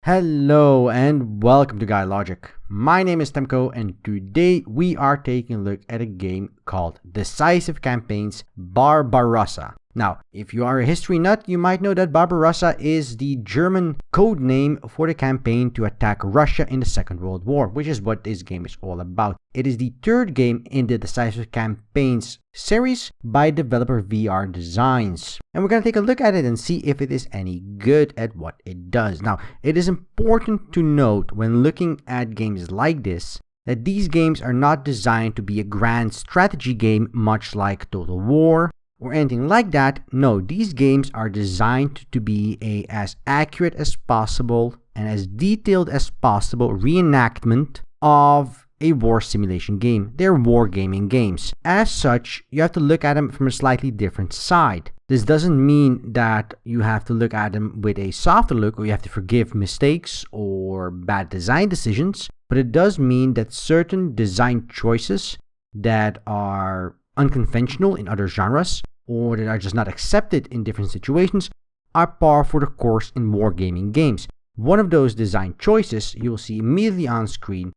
Hello and welcome to Guy Logic. My name is Temko and today we are taking a look at a game called Decisive Campaigns Barbarossa. Now, if you are a history nut, you might know that Barbarossa is the German code name for the campaign to attack Russia in the Second World War, which is what this game is all about. It is the third game in the Decisive Campaigns series by developer VR Designs. And we're going to take a look at it and see if it is any good at what it does. Now, it is important to note when looking at games like this that these games are not designed to be a grand strategy game much like Total War or anything like that. No, these games are designed to be as accurate as possible and as detailed as possible reenactment of a war simulation game. They're wargaming games. As such, you have to look at them from a slightly different side. This doesn't mean that you have to look at them with a softer look or you have to forgive mistakes or bad design decisions, but it does mean that certain design choices that are unconventional in other genres or that are just not accepted in different situations are par for the course in wargaming games. One of those design choices you'll see immediately on screen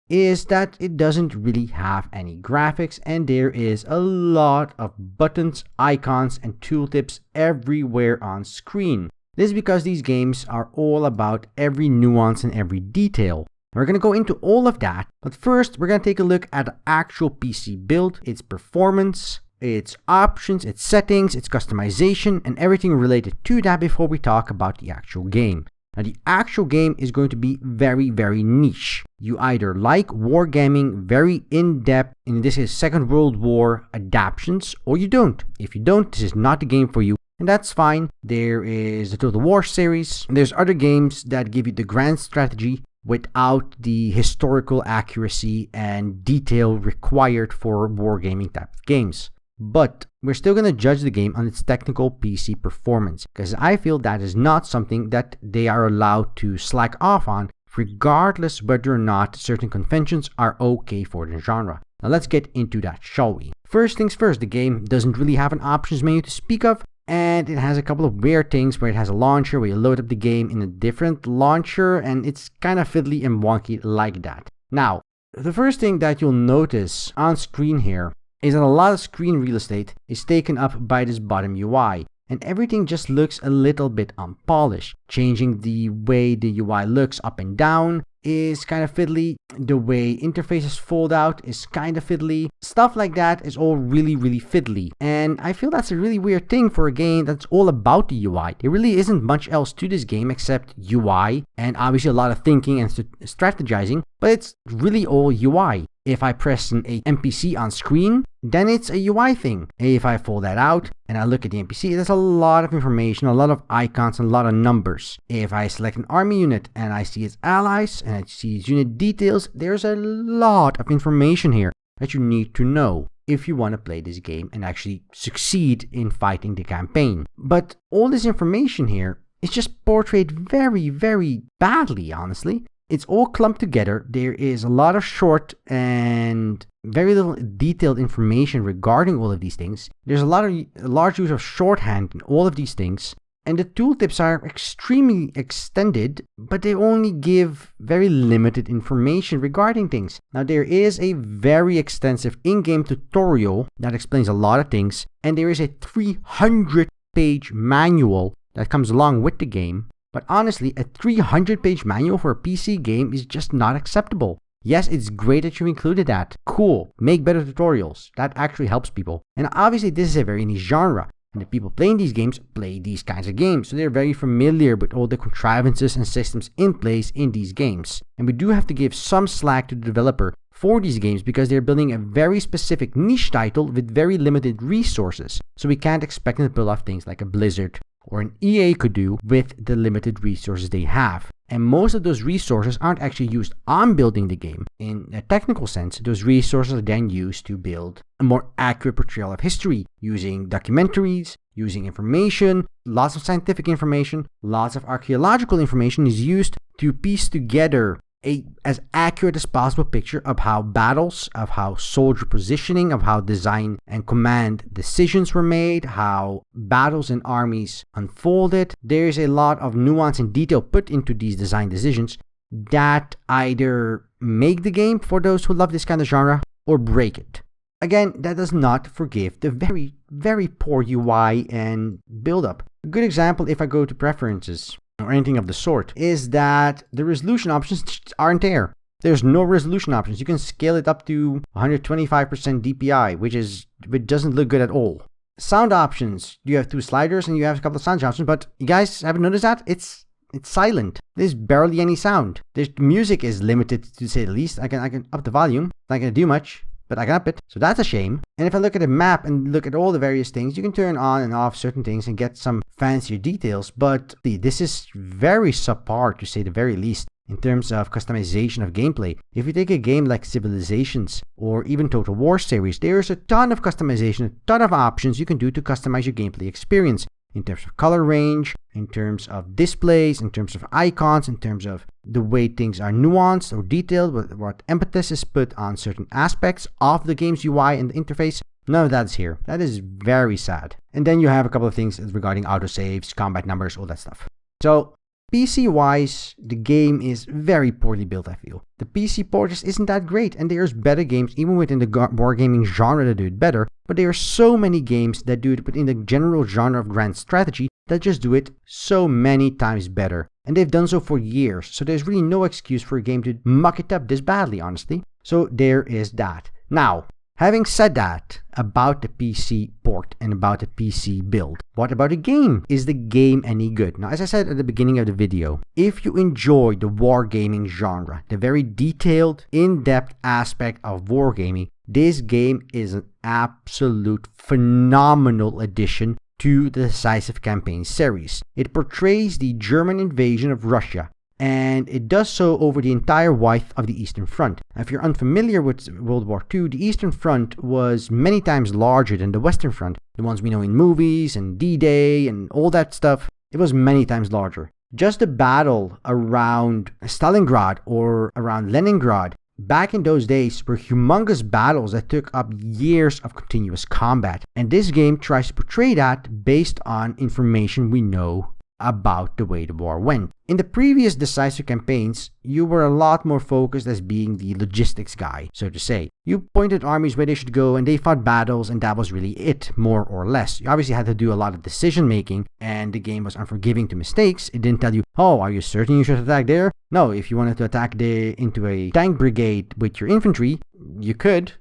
is that it doesn't really have any graphics and there is a lot of buttons, icons, and tooltips everywhere on screen. This is because these games are all about every nuance and every detail. We're going to go into all of that, but first we're going to take a look at the actual PC build, its performance, its options, its settings, its customization, and everything related to that before we talk about the actual game. Now, the actual game is going to be very, very niche. You either like wargaming, very in-depth, in this is Second World War adaptations, or you don't. If you don't, this is not the game for you. And that's fine. There is the Total War series. There's other games that give you the grand strategy without the historical accuracy and detail required for wargaming type of games. But we're still going to judge the game on its technical PC performance, because I feel that is not something that they are allowed to slack off on, regardless whether or not certain conventions are okay for the genre. Now let's get into that, shall we? First things first, the game doesn't really have an options menu to speak of, and it has a couple of weird things where it has a launcher where you load up the game in a different launcher, and it's kind of fiddly and wonky like that. Now, the first thing that you'll notice on screen here is that a lot of screen real estate is taken up by this bottom UI, and everything just looks a little bit unpolished. Changing the way the UI looks up and down is kind of fiddly. The way interfaces fold out is kind of fiddly. Stuff like that is all really, really fiddly. And I feel that's a really weird thing for a game that's all about the UI. There really isn't much else to this game except UI and obviously a lot of thinking and strategizing, but it's really all UI. If I press an NPC on screen, then it's a UI thing. If I fold that out and I look at the NPC, there's a lot of information, a lot of icons, and a lot of numbers. If I select an army unit and I see its allies and I see its unit details, there's a lot of information here that you need to know if you want to play this game and actually succeed in fighting the campaign. But all this information here is just portrayed very, very badly, honestly. It's all clumped together. There is a lot of short and very little detailed information regarding all of these things. There's a large use of shorthand in all of these things. And the tooltips are extremely extended, but they only give very limited information regarding things. Now, there is a very extensive in-game tutorial that explains a lot of things, and there is a 300-page manual that comes along with the game. But honestly, a 300-page manual for a PC game is just not acceptable. Yes, it's great that you included that. Cool. Make better tutorials. That actually helps people. And obviously, this is a very niche genre. And the people playing these games play these kinds of games. So they're very familiar with all the contrivances and systems in place in these games. And we do have to give some slack to the developer for these games because they're building a very specific niche title with very limited resources. So we can't expect them to pull off things like a Blizzard or an EA could do with the limited resources they have. And most of those resources aren't actually used on building the game. In a technical sense, those resources are then used to build a more accurate portrayal of history, using documentaries, using information, lots of scientific information, lots of archaeological information is used to piece together as accurate as possible picture of how battles, of how soldier positioning, of how design and command decisions were made, how battles and armies unfolded. There's a lot of nuance and detail put into these design decisions that either make the game for those who love this kind of genre or break it. Again, that does not forgive the very, very poor UI and build-up. A good example, if I go to preferences or anything of the sort, is that the resolution options aren't there. There's no resolution options. You can scale it up to 125% DPI, which doesn't look good at all. Sound options, you have 2 sliders and you have a couple of sound options, but you guys haven't noticed that? It's silent. There's barely any sound. The music is limited, to say the least. I can up the volume. Not gonna do much, but I can up it. So that's a shame. And if I look at the map and look at all the various things, you can turn on and off certain things and get some fancier details. But this is very subpar, to say the very least, in terms of customization of gameplay. If you take a game like Civilizations or even Total War series, there's a ton of customization, a ton of options you can do to customize your gameplay experience. In terms of color range, in terms of displays, in terms of icons, in terms of the way things are nuanced or detailed, what emphasis is put on certain aspects of the game's UI and the interface. None of that's here. That is very sad. And then you have a couple of things regarding autosaves, combat numbers, all that stuff. So PC-wise, the game is very poorly built, I feel. The PC port just isn't that great, and there's better games even within the wargaming genre that do it better, but there are so many games that do it within the general genre of grand strategy that just do it so many times better. And they've done so for years, so there's really no excuse for a game to muck it up this badly, honestly. So there is that. Now, having said that about the PC port and about the PC build, what about the game? Is the game any good? Now, as I said at the beginning of the video, if you enjoy the wargaming genre, the very detailed, in-depth aspect of wargaming, this game is an absolute phenomenal addition to the Decisive Campaigns series. It portrays the German invasion of Russia, and it does so over the entire width of the Eastern Front. Now, if you're unfamiliar with World War II, the Eastern Front was many times larger than the Western Front. The ones we know in movies and D-Day and all that stuff, it was many times larger. Just the battle around Stalingrad or around Leningrad back in those days were humongous battles that took up years of continuous combat. And this game tries to portray that based on information we know about the way the war went. In the previous Decisive Campaigns, you were a lot more focused as being the logistics guy, so to say. You pointed armies where they should go and they fought battles, and that was really it, more or less. You obviously had to do a lot of decision making, and the game was unforgiving to mistakes. It didn't tell you, oh, are you certain you should attack there? No, if you wanted to attack into a tank brigade with your infantry, you could.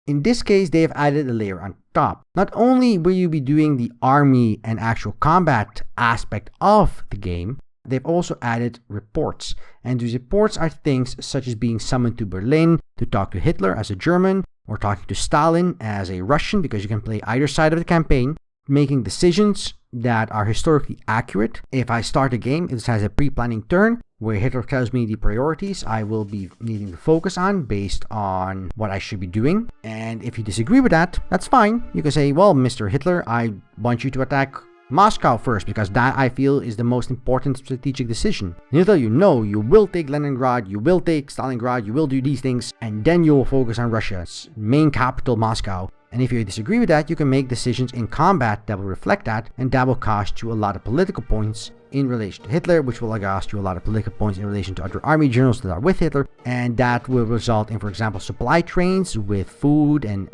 In this case, they have added a layer on top. Not only will you be doing the army and actual combat aspect of the game, they've also added reports. And these reports are things such as being summoned to Berlin to talk to Hitler as a German, or talking to Stalin as a Russian, because you can play either side of the campaign, making decisions that are historically accurate. If I start a game, it has a pre-planning turn where Hitler tells me the priorities I will be needing to focus on based on what I should be doing. And if you disagree with that, that's fine. You can say, well, Mr. Hitler, I want you to attack Moscow first, because that I feel is the most important strategic decision. And he'll tell you, no, you will take Leningrad, you will take Stalingrad, you will do these things, and then you will focus on Russia's main capital, Moscow. And if you disagree with that, you can make decisions in combat that will reflect that, and that will cost you a lot of political points in relation to Hitler, which will cost you a lot of political points in relation to other army generals that are with Hitler, and that will result in, for example, supply trains with food and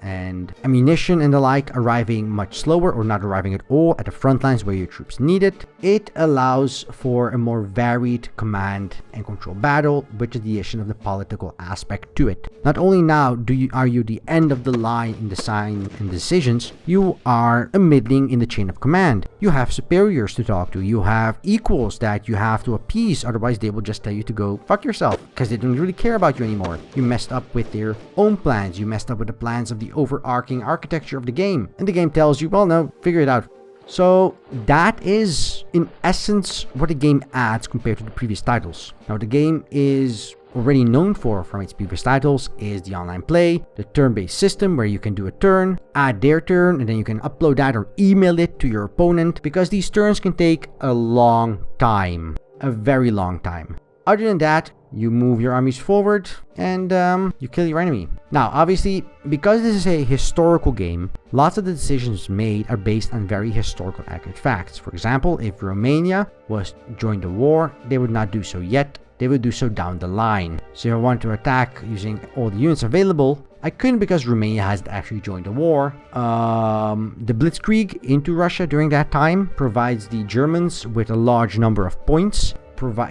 ammunition and the like arriving much slower or not arriving at all at the front lines where your troops need it. It allows for a more varied command and control battle with the addition of the political aspect to it. Not only now are you the end of the line in design and decisions, you are a middling in the chain of command. You have superiors to talk to, you have equals that you have to appease, otherwise they will just tell you to go fuck yourself because they don't really care about you anymore. You messed up with their own plans, you messed up with the plans of the overarching architecture of the game, and the game tells you, well, no, figure it out. So that is in essence what the game adds compared to the previous titles. Now, the game is already known for from its previous titles is the online play, the turn-based system where you can do a turn, add their turn, and then you can upload that or email it to your opponent, because these turns can take a long time, a very long time. Other than that, you move your armies forward, and you kill your enemy. Now, obviously, because this is a historical game, lots of the decisions made are based on very historical accurate facts. For example, if Romania was joined the war, they would not do so yet. They would do so down the line. So if I want to attack using all the units available, I couldn't because Romania hasn't actually joined the war. The Blitzkrieg into Russia during that time provides the Germans with a large number of points,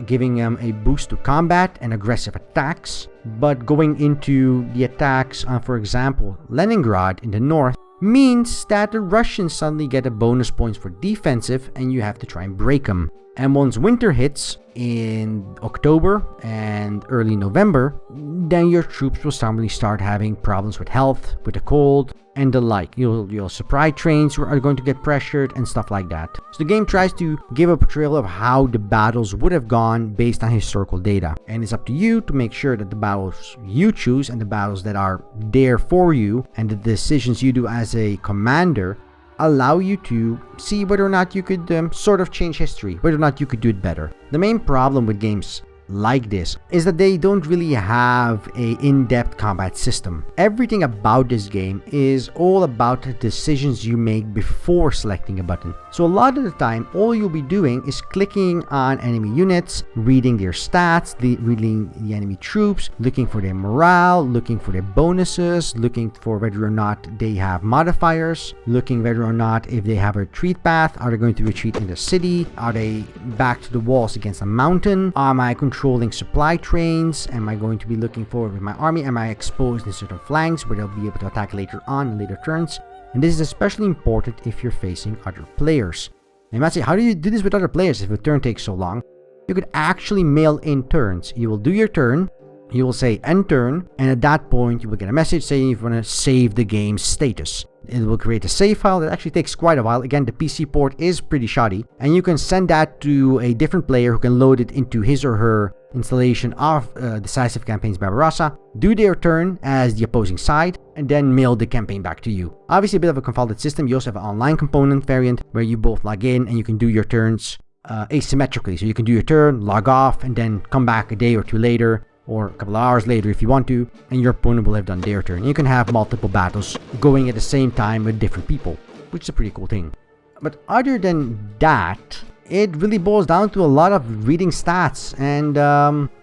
giving them a boost to combat and aggressive attacks. But going into the attacks on, for example, Leningrad in the north, means that the Russians suddenly get a bonus points for defensive and you have to try and break them. And once winter hits in October and early November, then your troops will suddenly start having problems with health, with the cold, and the like. Your supply trains are going to get pressured and stuff like that. So the game tries to give a portrayal of how the battles would have gone based on historical data. And it's up to you to make sure that the battles you choose and the battles that are there for you and the decisions you do as a commander allow you to see whether or not you could sort of change history, whether or not you could do it better. The main problem with games like this is that they don't really have a in-depth combat system. Everything about this game is all about the decisions you make before selecting a button. So a lot of the time, all you'll be doing is clicking on enemy units, reading their stats, reading the enemy troops, looking for their morale, looking for their bonuses, looking for whether or not they have modifiers, looking whether or not if they have a retreat path, are they going to retreat in the city, are they back to the walls against a mountain, am I controlling supply trains, am I going to be looking forward with my army, am I exposed in certain flanks where they'll be able to attack later on in later turns. And this is especially important if you're facing other players. And you might say, how do you do this with other players if a turn takes so long? You could actually mail in turns. You will do your turn, you will say end turn, and at that point you will get a message saying you want to save the game's status. It will create a save file that actually takes quite a while. Again, the PC port is pretty shoddy, and you can send that to a different player who can load it into his or her installation of Decisive Campaigns Barbarossa, do their turn as the opposing side, and then mail the campaign back to you. Obviously a bit of a confounded system. You also have an online component variant where you both log in and you can do your turns asymmetrically. So you can do your turn, log off, and then come back a day or two later, or a couple of hours later if you want to, and your opponent will have done their turn. You can have multiple battles going at the same time with different people, which is a pretty cool thing. But other than that, it really boils down to a lot of reading stats and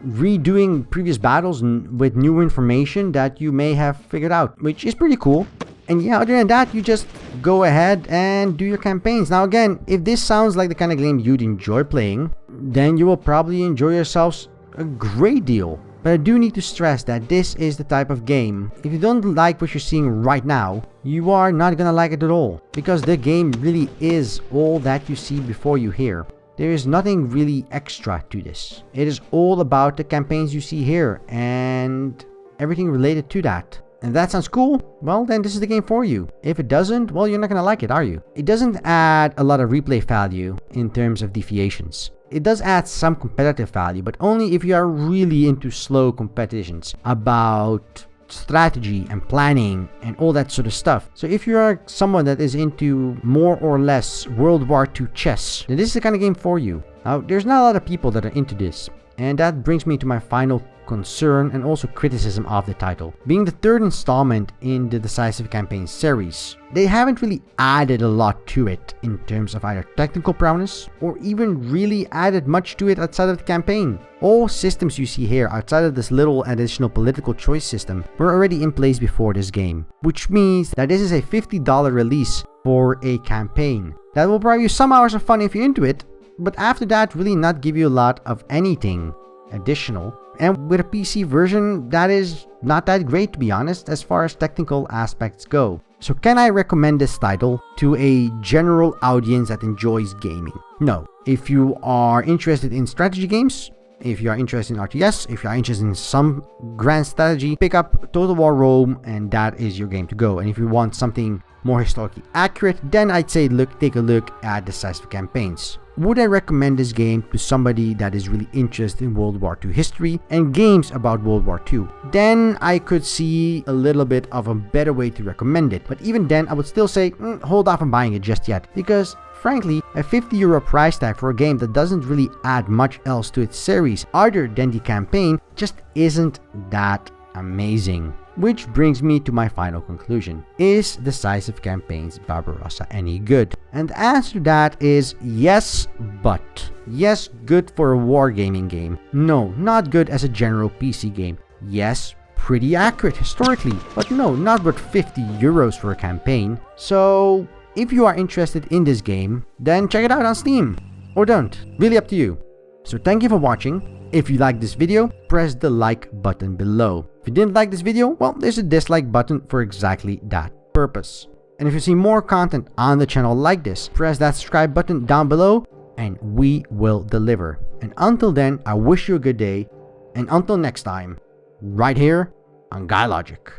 redoing previous battles with new information that you may have figured out, which is pretty cool. And yeah, other than that, you just go ahead and do your campaigns. Now again, if this sounds like the kind of game you'd enjoy playing, then you will probably enjoy yourselves a great deal. But I do need to stress that this is the type of game, if you don't like what you're seeing right now, you are not gonna like it at all. Because the game really is all that you see before you hear. There is nothing really extra to this. It is all about the campaigns you see here and everything related to that. And if that sounds cool, well then this is the game for you. If it doesn't, well you're not gonna like it, are you? It doesn't add a lot of replay value in terms of deviations. It does add some competitive value, but only if you are really into slow competitions about strategy and planning and all that sort of stuff. So if you are someone that is into more or less World War II chess, then this is the kind of game for you. Now, there's not a lot of people that are into this, and that brings me to my final concern and also criticism of the title. Being the third installment in the Decisive Campaigns series, they haven't really added a lot to it in terms of either technical prowess or even really added much to it outside of the campaign. All systems you see here outside of this little additional political choice system were already in place before this game, which means that this is a $50 release for a campaign. That will provide you some hours of fun if you're into it, but after that really not give you a lot of anything additional. And with a PC version, that is not that great, to be honest, as far as technical aspects go. So can I recommend this title to a general audience that enjoys gaming? No. If you are interested in strategy games, if you are interested in RTS, if you are interested in some grand strategy, pick up Total War Rome and that is your game to go. And if you want something more historically accurate, then I'd say take a look at Decisive Campaigns. Would I recommend this game to somebody that is really interested in World War II history and games about World War II? Then I could see a little bit of a better way to recommend it. But even then, I would still say, hold off on buying it just yet. Because frankly, a €50 price tag for a game that doesn't really add much else to its series other than the campaign just isn't that amazing. Which brings me to my final conclusion. Is Decisive Campaigns Barbarossa any good? And the answer to that is yes, but. Yes, good for a wargaming game. No, not good as a general PC game. Yes, pretty accurate historically, but no, not worth €50 for a campaign. So, if you are interested in this game, then check it out on Steam. Or don't, really up to you. So thank you for watching. If you liked this video, press the like button below. If you didn't like this video, well, there's a dislike button for exactly that purpose. And if you see more content on the channel like this, press that subscribe button down below and we will deliver. And until then, I wish you a good day. And until next time, right here on Guy Logic.